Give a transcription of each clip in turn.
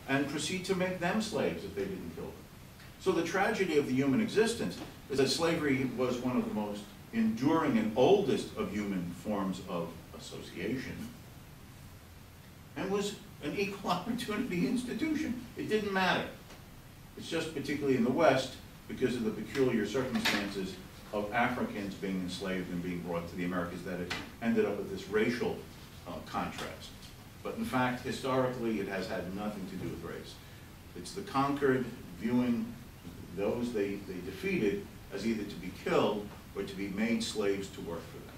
and proceed to make them slaves if they didn't kill them. So the tragedy of the human existence is that slavery was one of the most enduring and oldest of human forms of association, and was an equal opportunity institution. It didn't matter. It's just particularly in the West, because of the peculiar circumstances of Africans being enslaved and being brought to the Americas, that it ended up with this racial contrast. But in fact, historically, it has had nothing to do with race. It's the conquered viewing those they defeated as either to be killed or to be made slaves to work for them.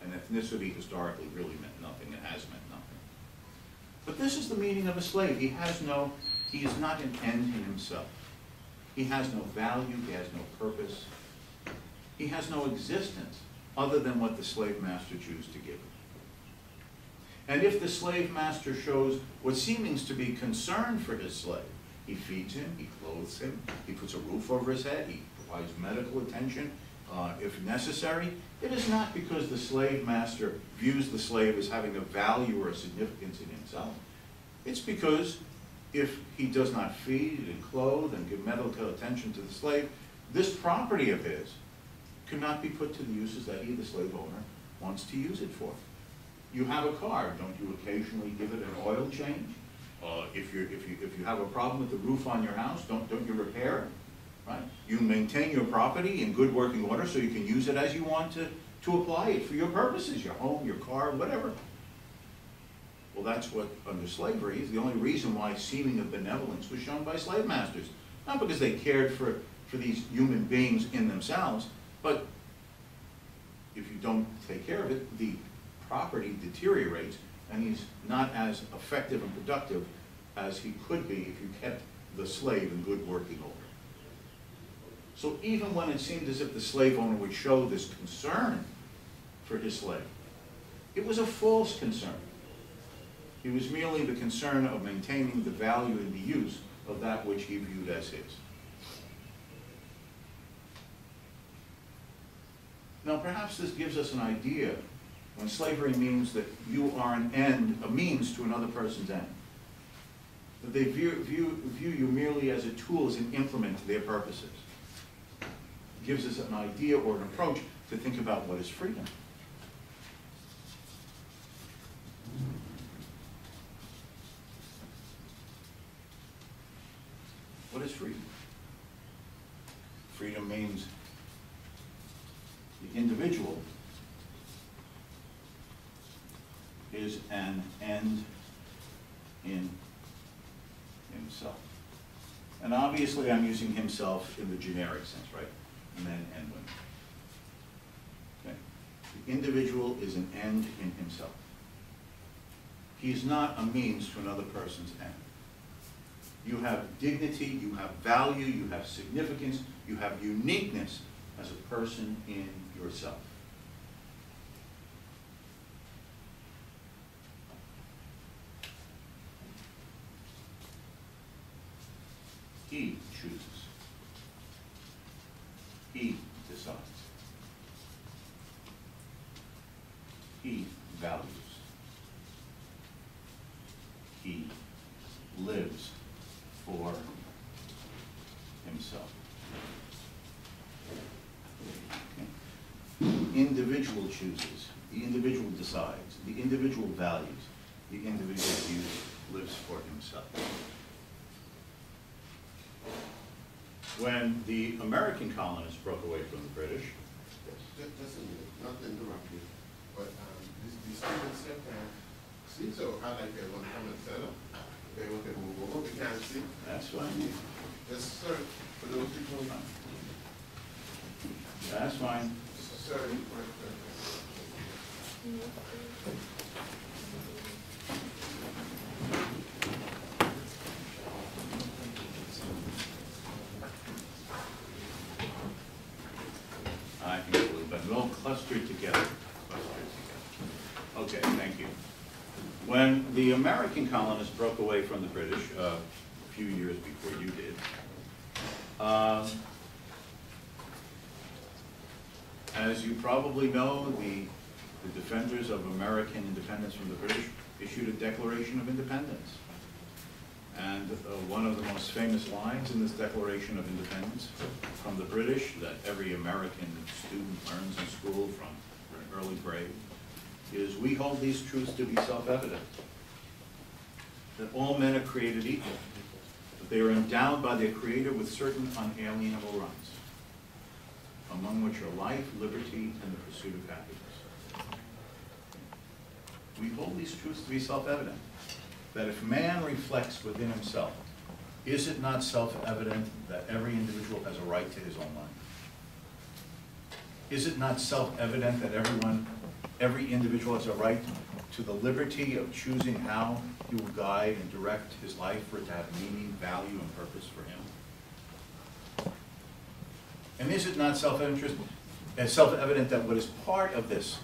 And ethnicity historically really meant nothing, and has meant nothing. But this is the meaning of a slave. He is not an end in himself. He has no value, he has no purpose. He has no existence other than what the slave master chooses to give him. And if the slave master shows what seems to be concern for his slave, he feeds him, he clothes him, he puts a roof over his head, he provides medical attention if necessary, it is not because the slave master views the slave as having a value or a significance in himself. It's because if he does not feed and clothe and give medical attention to the slave, this property of his cannot be put to the uses that he, the slave owner, wants to use it for. You have a car, don't you occasionally give it an oil change? If you have a problem with the roof on your house, don't you repair it? Right? You maintain your property in good working order so you can use it as you want to apply it for your purposes, your home, your car, whatever. Well, that's what, under slavery, is the only reason why seeming of benevolence was shown by slave masters. Not because they cared for these human beings in themselves, but if you don't take care of it, the property deteriorates, and he's not as effective and productive as he could be if you kept the slave in good working order. So even when it seemed as if the slave owner would show this concern for his slave, it was a false concern. It was merely the concern of maintaining the value and the use of that which he viewed as his. Now perhaps this gives us an idea when slavery means that you are an end, a means to another person's end. That they view you merely as a tool, as an implement to their purposes. It gives us an idea or an approach to think about what is freedom. What is freedom? Freedom means the individual is an end in himself. And obviously I'm using himself in the generic sense, right? Men and women. Okay. The individual is an end in himself. He is not a means to another person's end. You have dignity, you have value, you have significance, you have uniqueness as a person in yourself. He chooses. He decides. He values. He lives for himself. Okay. The individual chooses. The individual decides. The individual values. The individual lives for himself. When the American colonists broke away from the British, just a minute, not to interrupt you, but the students said that, see, so I like that one come and set up. They want to move over, we can't see. that's fine. Yes, sir, for those people. That's fine. Sir, I can get a little bit. We're all clustered together. Okay, thank you. When the American colonists broke away from the British, a few years before you did, as you probably know, the defenders of American independence from the British issued a Declaration of Independence. And one of the most famous lines in this Declaration of Independence from the British that every American student learns in school from an early grade is, "We hold these truths to be self-evident, that all men are created equal, that they are endowed by their Creator with certain unalienable rights, among which are life, liberty, and the pursuit of happiness." We hold these truths to be self-evident, that if man reflects within himself, is it not self-evident that every individual has a right to his own life? Is it not self-evident that every individual has a right to the liberty of choosing how he will guide and direct his life for it to have meaning, value, and purpose for him? And is it not self-evident that what is part of this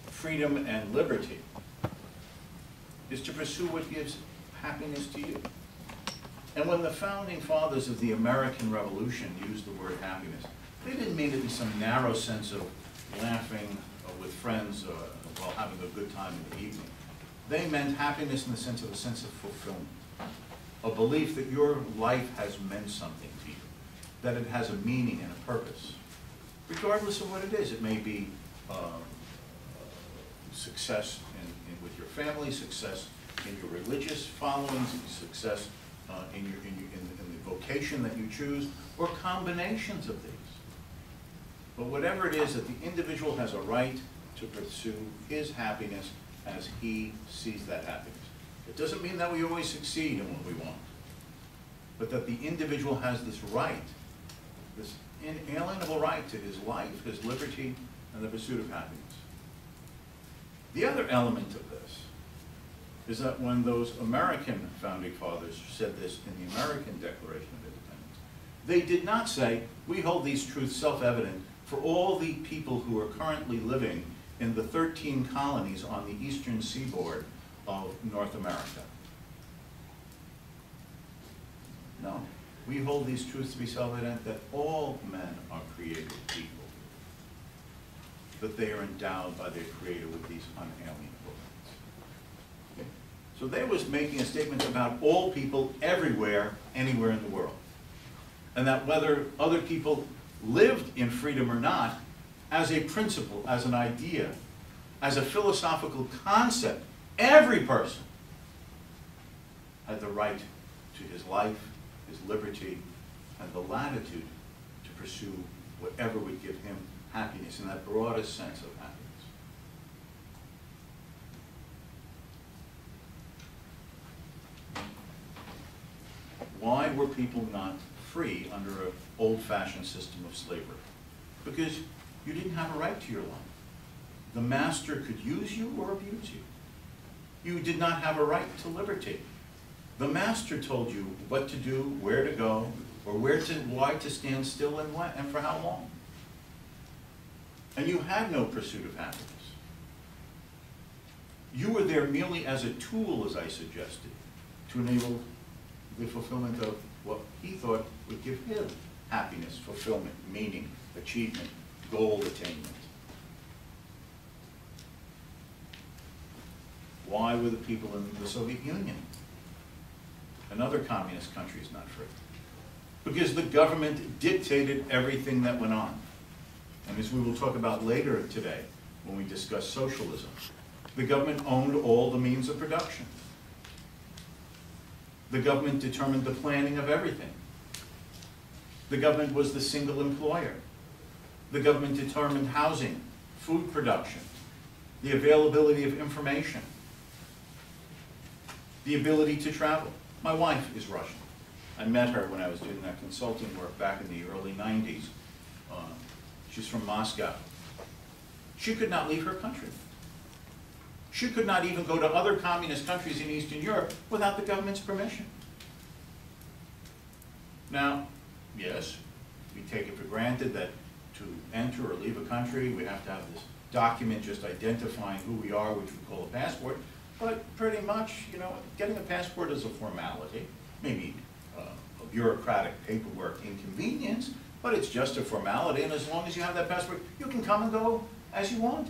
freedom and liberty is to pursue what gives happiness to you? And when the founding fathers of the American Revolution used the word happiness, they didn't mean it in some narrow sense of laughing with friends while having a good time in the evening. They meant happiness in the sense of a sense of fulfillment, a belief that your life has meant something to you, that it has a meaning and a purpose, regardless of what it is. It may be success with your family, success in your religious followings, success in the vocation that you choose, or combinations of these. But whatever it is, that the individual has a right to pursue his happiness as he sees that happiness. It doesn't mean that we always succeed in what we want, but that the individual has this right, this inalienable right to his life, his liberty, and the pursuit of happiness. The other element of this is that when those American founding fathers said this in the American Declaration of Independence, they did not say, "We hold these truths self-evident for all the people who are currently living in the 13 colonies on the eastern seaboard of North America." No, we hold these truths to be self-evident that all men are created equal, that they are endowed by their Creator with these unalienable rights. Okay. So they was making a statement about all people everywhere, anywhere in the world. And that whether other people lived in freedom or not, as a principle, as an idea, as a philosophical concept, every person had the right to his life, his liberty, and the latitude to pursue whatever would give him happiness in that broadest sense of happiness. Why were people not free under an old-fashioned system of slavery? Because you didn't have a right to your life. The master could use you or abuse you. You did not have a right to liberty. The master told you what to do, where to go, or why to stand still and for how long. And you had no pursuit of happiness. You were there merely as a tool, as I suggested, to enable the fulfillment of what he thought would give him happiness, fulfillment, meaning, achievement, goal attainment. Why were the people in the Soviet Union and other communist countries not free? Because the government dictated everything that went on. And as we will talk about later today, when we discuss socialism, the government owned all the means of production. The government determined the planning of everything. The government was the single employer. The government determined housing, food production, the availability of information, the ability to travel. My wife is Russian. I met her when I was doing that consulting work back in the early 90s. She's from Moscow. She could not leave her country. She could not even go to other communist countries in Eastern Europe without the government's permission. Now, yes, we take it for granted that to enter or leave a country, we have to have this document just identifying who we are, which we call a passport. But pretty much, you know, getting a passport is a formality, maybe a bureaucratic paperwork inconvenience, but it's just a formality, and as long as you have that passport, you can come and go as you want.